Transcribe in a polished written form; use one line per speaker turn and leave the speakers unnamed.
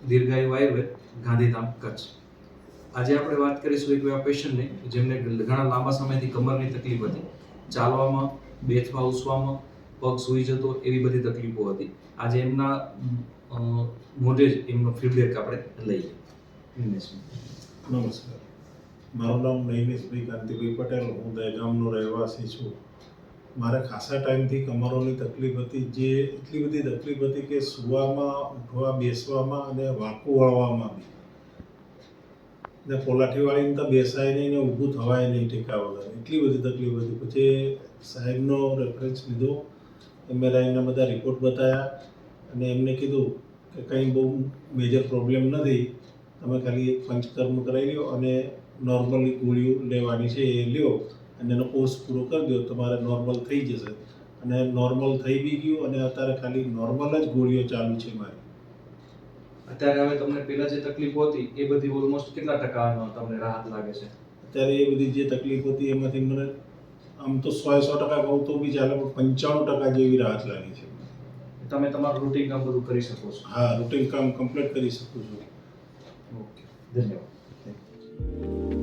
દીર્ઘાયુ આયુર્વેદ, ગાંધીધામ, કચ્છ. આજે આપણે વાત કરીશું એક એવા પેશન્ટની જેમને ઘણા લાંબા સમયથી કમરની તકલીફ હતી, ચાલવામાં, બેસવા ઉસવામાં, પગ સૂઈ જતો, એવી બધી તકલીફો હતી. આજે એમના મોઢે જ એમનો ફીડબેક આપણે લઈએ.
નમસ્કાર, મારું નામ નૈનેશભાઈ કાંતિભાઈ પટેલ. હું દહેગામનો રહેવાસી છું. મારે ખાસા ટાઈમથી કમરોની તકલીફ હતી, જે એટલી બધી તકલીફ હતી કે સૂવામાં, ઉઠવા, બેસવામાં અને વાંકું વળવામાં બી. ને પોલાઠી વાળીને તો બેસાય નહીં ને ઊભું થવાય નહીં ટેકા વગર, એટલી બધી તકલીફ હતી. પછી સાહેબનો રેફરન્સ લીધો, એમઆરઆઈના બધા રિપોર્ટ બતાવ્યા અને એમને કીધું કે કંઈ બહુ મેજર પ્રોબ્લેમ નથી, તમે ખાલી એક પંચકર્મ કરાવી લો અને નોર્મલી ગોળીઓ લેવાની છે એ લ્યો અને એનો કોર્સ પૂરો કરી દો, તમારે નોર્મલ થઈ જશે. અને નોર્મલ થઈ બી ગયું અને અત્યારે ખાલી નોર્મલ જ ગોળીઓ ચાલુ છે મારી.
અત્યારે હવે તમને પહેલા જે તકલીફો હતી એ બધી ઓલમોસ્ટ કેટલા ટકા તમને રાહત લાગે છે?
અત્યારે એ બધી જે તકલીફ હતી એમાંથી મને આમ તો 100% કહું તો બી ચાલે, પણ 95% જેવી રાહત લાગી છે.
તમે તમારું રૂટીન કામ બધું કરી શકો છો?
હા, રૂટીન કામ કમ્પ્લીટ કરી શકું છું.
ઓકે, ધન્યવાદ.